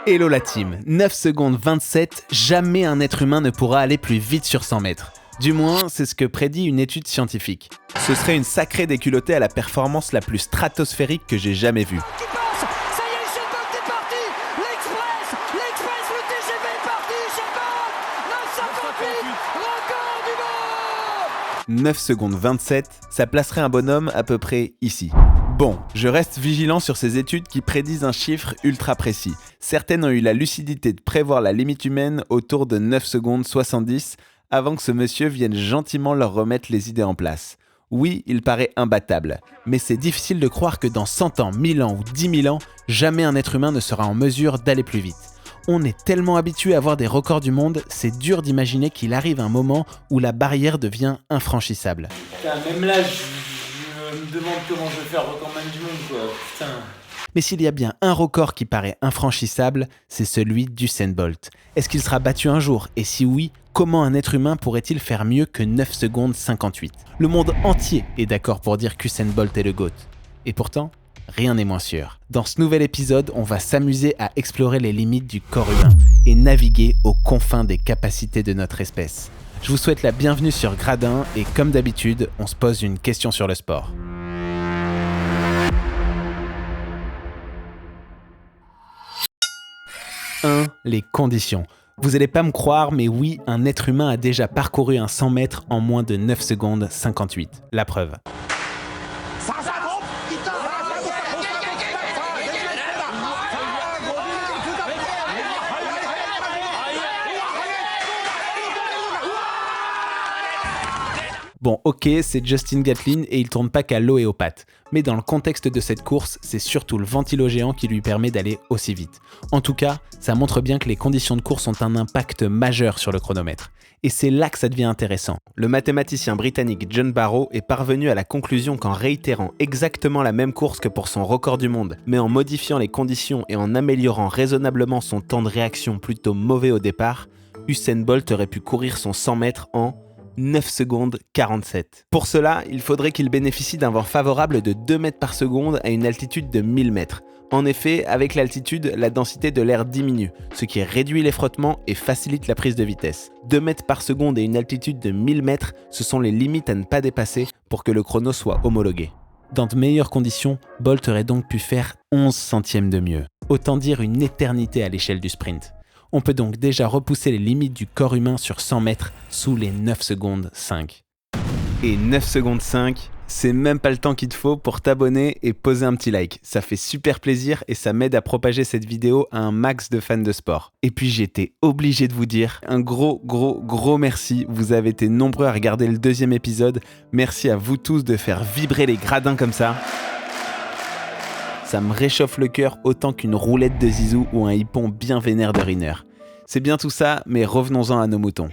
Hello la team, 9 secondes 27, jamais un être humain ne pourra aller plus vite sur 100 mètres. Du moins, c'est ce que prédit une étude scientifique. Ce serait une sacrée déculottée à la performance la plus stratosphérique que j'ai jamais vue. Qui passe. Ça y est, Usain Bolt est parti. L'Express, le TGV est parti. Usain Bolt, 9,58, record du monde. 9 secondes 27, ça placerait un bonhomme à peu près ici. Bon, je reste vigilant sur ces études qui prédisent un chiffre ultra précis. Certaines ont eu la lucidité de prévoir la limite humaine autour de 9 secondes 70 avant que ce monsieur vienne gentiment leur remettre les idées en place. Oui, il paraît imbattable, mais c'est difficile de croire que dans 100 ans, 1000 ans ou 10 000 ans, jamais un être humain ne sera en mesure d'aller plus vite. On est tellement habitué à voir des records du monde, c'est dur d'imaginer qu'il arrive un moment où la barrière devient infranchissable. Putain, même là, je me demande comment je vais faire le record man du monde, quoi. Putain. Mais s'il y a bien un record qui paraît infranchissable, c'est celui d'Usain Bolt. Est-ce qu'il sera battu un jour ? Et si oui, comment un être humain pourrait-il faire mieux que 9 secondes 58 ? Le monde entier est d'accord pour dire qu'Usain Bolt est le GOAT. Et pourtant, rien n'est moins sûr. Dans ce nouvel épisode, on va s'amuser à explorer les limites du corps humain et naviguer aux confins des capacités de notre espèce. Je vous souhaite la bienvenue sur Gradin et comme d'habitude, on se pose une question sur le sport. 1. Les conditions. Vous n'allez pas me croire, mais oui, un être humain a déjà parcouru un 100 mètres en moins de 9 secondes 58. La preuve. Bon, ok, c'est Justin Gatlin et il tourne pas qu'à l'eau et aux pattes. Mais dans le contexte de cette course, c'est surtout le ventilo géant qui lui permet d'aller aussi vite. En tout cas, ça montre bien que les conditions de course ont un impact majeur sur le chronomètre. Et c'est là que ça devient intéressant. Le mathématicien britannique John Barrow est parvenu à la conclusion qu'en réitérant exactement la même course que pour son record du monde, mais en modifiant les conditions et en améliorant raisonnablement son temps de réaction plutôt mauvais au départ, Usain Bolt aurait pu courir son 100 mètres en 9 secondes 47. Pour cela, il faudrait qu'il bénéficie d'un vent favorable de 2 mètres par seconde à une altitude de 1000 mètres. En effet, avec l'altitude, la densité de l'air diminue, ce qui réduit les frottements et facilite la prise de vitesse. 2 mètres par seconde et une altitude de 1000 mètres, ce sont les limites à ne pas dépasser pour que le chrono soit homologué. Dans de meilleures conditions, Bolt aurait donc pu faire 11 centièmes de mieux. Autant dire une éternité à l'échelle du sprint. On peut donc déjà repousser les limites du corps humain sur 100 mètres sous les 9 secondes 5. Et 9 secondes 5, c'est même pas le temps qu'il te faut pour t'abonner et poser un petit like. Ça fait super plaisir et ça m'aide à propager cette vidéo à un max de fans de sport. Et puis j'étais obligé de vous dire un gros merci. Vous avez été nombreux à regarder le 2e épisode. Merci à vous tous de faire vibrer les gradins comme ça. Ça me réchauffe le cœur autant qu'une roulette de zizou ou un hippon bien vénère de Riner. C'est bien tout ça, mais revenons-en à nos moutons.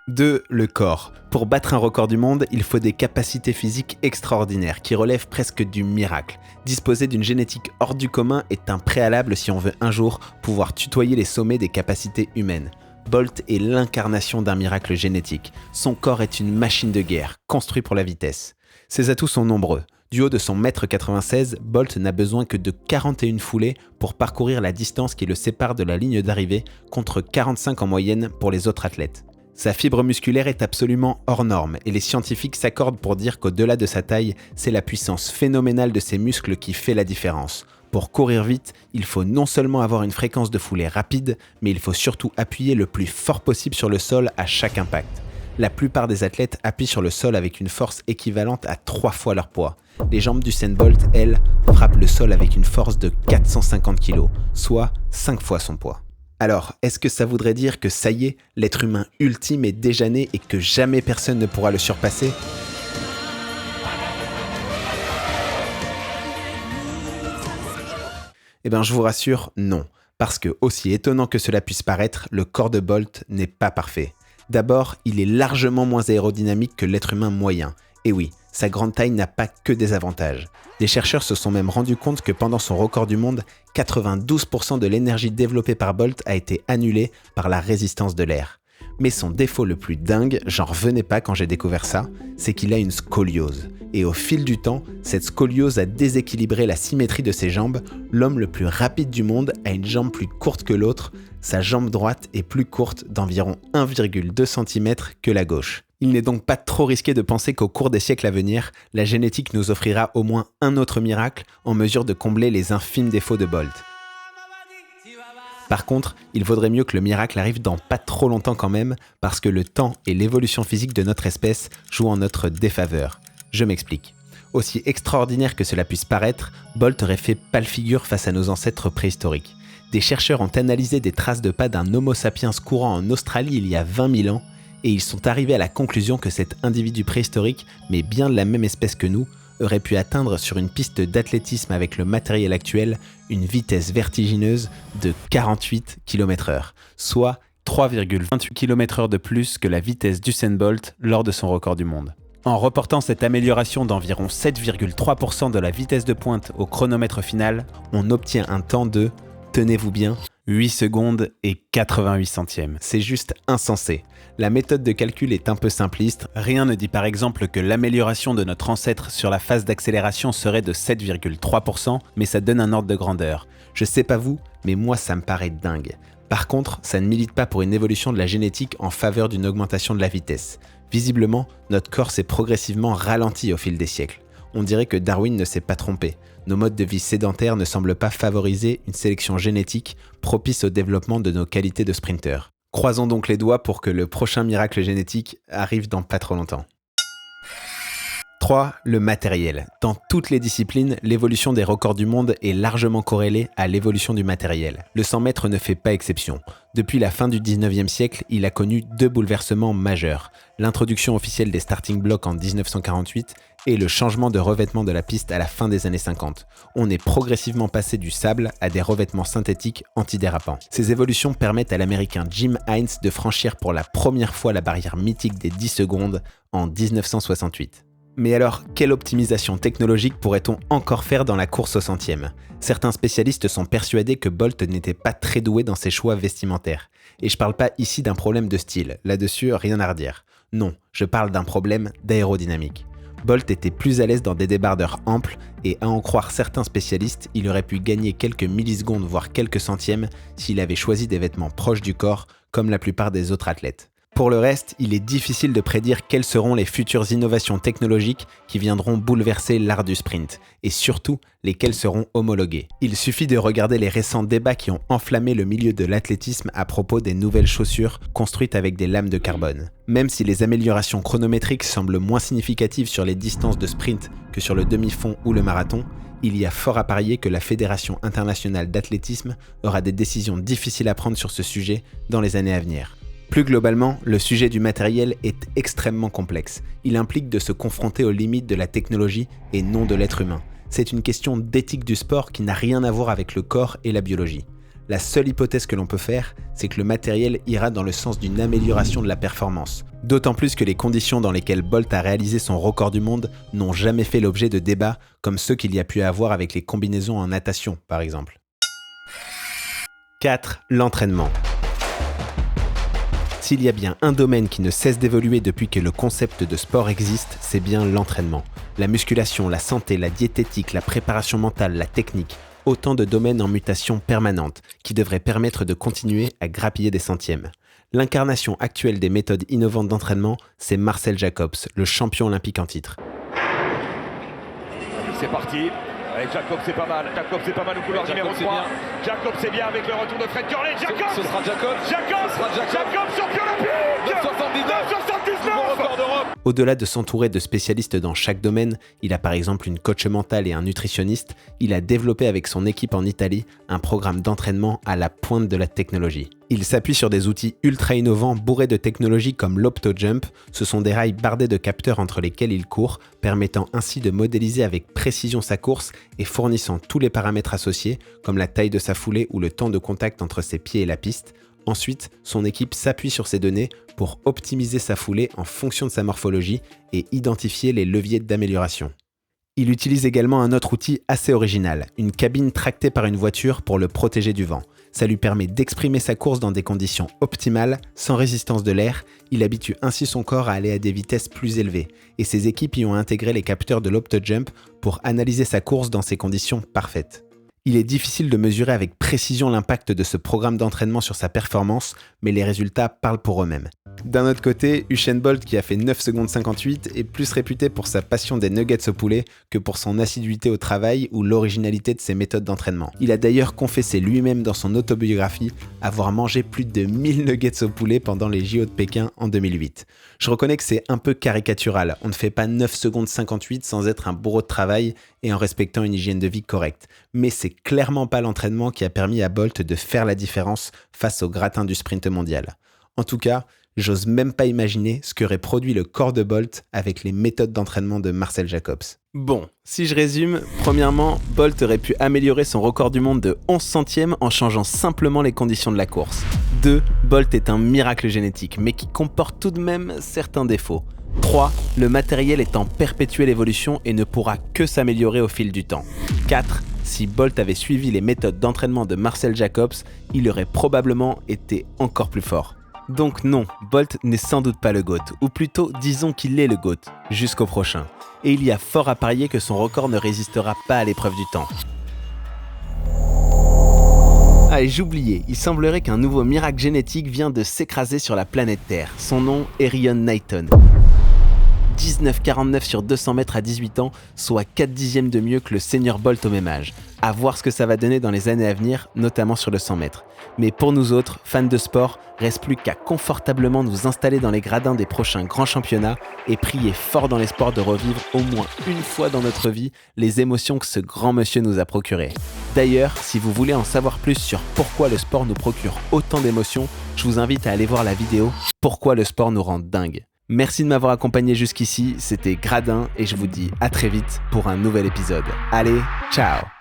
2. Le corps. Pour battre un record du monde, il faut des capacités physiques extraordinaires qui relèvent presque du miracle. Disposer d'une génétique hors du commun est un préalable si on veut un jour pouvoir tutoyer les sommets des capacités humaines. Bolt est l'incarnation d'un miracle génétique. Son corps est une machine de guerre, construit pour la vitesse. Ses atouts sont nombreux. Du haut de son 1m96, Bolt n'a besoin que de 41 foulées pour parcourir la distance qui le sépare de la ligne d'arrivée, contre 45 en moyenne pour les autres athlètes. Sa fibre musculaire est absolument hors norme et les scientifiques s'accordent pour dire qu'au-delà de sa taille, c'est la puissance phénoménale de ses muscles qui fait la différence. Pour courir vite, il faut non seulement avoir une fréquence de foulée rapide, mais il faut surtout appuyer le plus fort possible sur le sol à chaque impact. La plupart des athlètes appuient sur le sol avec une force équivalente à 3 fois leur poids. Les jambes d'Usain Bolt, elles, frappent le sol avec une force de 450 kg, soit 5 fois son poids. Alors, est-ce que ça voudrait dire que ça y est, l'être humain ultime est déjà né et que jamais personne ne pourra le surpasser ? Eh bien, je vous rassure, non. Parce que, aussi étonnant que cela puisse paraître, le corps de Bolt n'est pas parfait. D'abord, il est largement moins aérodynamique que l'être humain moyen. Et oui, sa grande taille n'a pas que des avantages. Des chercheurs se sont même rendus compte que pendant son record du monde, 92% de l'énergie développée par Bolt a été annulée par la résistance de l'air. Mais son défaut le plus dingue, j'en revenais pas quand j'ai découvert ça, c'est qu'il a une scoliose. Et au fil du temps, cette scoliose a déséquilibré la symétrie de ses jambes. L'homme le plus rapide du monde a une jambe plus courte que l'autre. Sa jambe droite est plus courte d'environ 1,2 cm que la gauche. Il n'est donc pas trop risqué de penser qu'au cours des siècles à venir, la génétique nous offrira au moins un autre miracle en mesure de combler les infimes défauts de Bolt. Par contre, il vaudrait mieux que le miracle arrive dans pas trop longtemps quand même, parce que le temps et l'évolution physique de notre espèce jouent en notre défaveur. Je m'explique. Aussi extraordinaire que cela puisse paraître, Bolt aurait fait pâle figure face à nos ancêtres préhistoriques. Des chercheurs ont analysé des traces de pas d'un Homo sapiens courant en Australie il y a 20 000 ans, et ils sont arrivés à la conclusion que cet individu préhistorique, mais bien de la même espèce que nous, aurait pu atteindre sur une piste d'athlétisme avec le matériel actuel une vitesse vertigineuse de 48 km/h, soit 3,28 km/h de plus que la vitesse d'Usain Bolt lors de son record du monde. En reportant cette amélioration d'environ 7,3% de la vitesse de pointe au chronomètre final, on obtient un temps de, tenez-vous bien, 8 secondes et 88 centièmes. C'est juste insensé. La méthode de calcul est un peu simpliste. Rien ne dit par exemple que l'amélioration de notre ancêtre sur la phase d'accélération serait de 7,3%, mais ça donne un ordre de grandeur. Je sais pas vous, mais moi ça me paraît dingue. Par contre, ça ne milite pas pour une évolution de la génétique en faveur d'une augmentation de la vitesse. Visiblement, notre corps s'est progressivement ralenti au fil des siècles. On dirait que Darwin ne s'est pas trompé. Nos modes de vie sédentaires ne semblent pas favoriser une sélection génétique propice au développement de nos qualités de sprinter. Croisons donc les doigts pour que le prochain miracle génétique arrive dans pas trop longtemps. 3. Le matériel. Dans toutes les disciplines, l'évolution des records du monde est largement corrélée à l'évolution du matériel. Le 100 mètres ne fait pas exception. Depuis la fin du 19e siècle, il a connu 2 bouleversements majeurs. L'introduction officielle des starting blocks en 1948 et le changement de revêtement de la piste à la fin des années 50. On est progressivement passé du sable à des revêtements synthétiques antidérapants. Ces évolutions permettent à l'américain Jim Hines de franchir pour la première fois la barrière mythique des 10 secondes en 1968. Mais alors, quelle optimisation technologique pourrait-on encore faire dans la course au centième ? Certains spécialistes sont persuadés que Bolt n'était pas très doué dans ses choix vestimentaires. Et je parle pas ici d'un problème de style, là-dessus rien à redire. Non, je parle d'un problème d'aérodynamique. Bolt était plus à l'aise dans des débardeurs amples et à en croire certains spécialistes, il aurait pu gagner quelques millisecondes voire quelques centièmes s'il avait choisi des vêtements proches du corps comme la plupart des autres athlètes. Pour le reste, il est difficile de prédire quelles seront les futures innovations technologiques qui viendront bouleverser l'art du sprint, et surtout lesquelles seront homologuées. Il suffit de regarder les récents débats qui ont enflammé le milieu de l'athlétisme à propos des nouvelles chaussures construites avec des lames de carbone. Même si les améliorations chronométriques semblent moins significatives sur les distances de sprint que sur le demi-fond ou le marathon, il y a fort à parier que la Fédération internationale d'athlétisme aura des décisions difficiles à prendre sur ce sujet dans les années à venir. Plus globalement, le sujet du matériel est extrêmement complexe. Il implique de se confronter aux limites de la technologie et non de l'être humain. C'est une question d'éthique du sport qui n'a rien à voir avec le corps et la biologie. La seule hypothèse que l'on peut faire, c'est que le matériel ira dans le sens d'une amélioration de la performance. D'autant plus que les conditions dans lesquelles Bolt a réalisé son record du monde n'ont jamais fait l'objet de débats comme ceux qu'il y a pu avoir avec les combinaisons en natation, par exemple. 4. L'entraînement. S'il y a bien un domaine qui ne cesse d'évoluer depuis que le concept de sport existe, c'est bien l'entraînement. La musculation, la santé, la diététique, la préparation mentale, la technique, autant de domaines en mutation permanente qui devraient permettre de continuer à grappiller des centièmes. L'incarnation actuelle des méthodes innovantes d'entraînement, c'est Marcel Jacobs, le champion olympique en titre. C'est parti. Avec Jacobs, c'est pas mal. Jacobs, c'est pas mal au couloir numéro 3. Jacobs, c'est bien avec le retour de Fred Curley. Jacobs, ce sera Jacobs. Jacobs, champion olympique. 9,79 record d'Europe. Au-delà de s'entourer de spécialistes dans chaque domaine, il a par exemple une coach mentale et un nutritionniste, il a développé avec son équipe en Italie un programme d'entraînement à la pointe de la technologie. Il s'appuie sur des outils ultra innovants bourrés de technologies comme l'OptoJump. Ce sont des rails bardés de capteurs entre lesquels il court, permettant ainsi de modéliser avec précision sa course et fournissant tous les paramètres associés, comme la taille de sa foulée ou le temps de contact entre ses pieds et la piste. Ensuite, son équipe s'appuie sur ces données pour optimiser sa foulée en fonction de sa morphologie et identifier les leviers d'amélioration. Il utilise également un autre outil assez original, une cabine tractée par une voiture pour le protéger du vent. Ça lui permet d'exprimer sa course dans des conditions optimales, sans résistance de l'air. Il habitue ainsi son corps à aller à des vitesses plus élevées. Et ses équipes y ont intégré les capteurs de l'OptoJump pour analyser sa course dans ces conditions parfaites. Il est difficile de mesurer avec précision l'impact de ce programme d'entraînement sur sa performance, mais les résultats parlent pour eux-mêmes. D'un autre côté, Usain Bolt, qui a fait 9 secondes 58, est plus réputé pour sa passion des nuggets au poulet que pour son assiduité au travail ou l'originalité de ses méthodes d'entraînement. Il a d'ailleurs confessé lui-même dans son autobiographie avoir mangé plus de 1000 nuggets au poulet pendant les JO de Pékin en 2008. Je reconnais que c'est un peu caricatural, on ne fait pas 9 secondes 58 sans être un bourreau de travail et en respectant une hygiène de vie correcte. Mais c'est clairement pas l'entraînement qui a permis à Bolt de faire la différence face au gratin du sprint mondial. En tout cas, j'ose même pas imaginer ce qu'aurait produit le corps de Bolt avec les méthodes d'entraînement de Marcel Jacobs. Bon, si je résume, premièrement, Bolt aurait pu améliorer son record du monde de 11 centièmes en changeant simplement les conditions de la course. 2. Bolt est un miracle génétique, mais qui comporte tout de même certains défauts. 3. Le matériel est en perpétuelle évolution et ne pourra que s'améliorer au fil du temps. 4. Si Bolt avait suivi les méthodes d'entraînement de Marcel Jacobs, il aurait probablement été encore plus fort. Donc non, Bolt n'est sans doute pas le GOAT, ou plutôt disons qu'il est le GOAT, jusqu'au prochain. Et il y a fort à parier que son record ne résistera pas à l'épreuve du temps. Ah, et j'oubliais, il semblerait qu'un nouveau miracle génétique vient de s'écraser sur la planète Terre. Son nom, Erriyon Knighton. 19,49 sur 200 mètres à 18 ans, soit 4 dixièmes de mieux que le senior Bolt au même âge. À voir ce que ça va donner dans les années à venir, notamment sur le 100 mètres. Mais pour nous autres, fans de sport, reste plus qu'à confortablement nous installer dans les gradins des prochains grands championnats et prier fort dans l'espoir de revivre au moins une fois dans notre vie les émotions que ce grand monsieur nous a procurées. D'ailleurs, si vous voulez en savoir plus sur pourquoi le sport nous procure autant d'émotions, je vous invite à aller voir la vidéo « Pourquoi le sport nous rend dingue ». Merci de m'avoir accompagné jusqu'ici, c'était Gradin et je vous dis à très vite pour un nouvel épisode. Allez, ciao!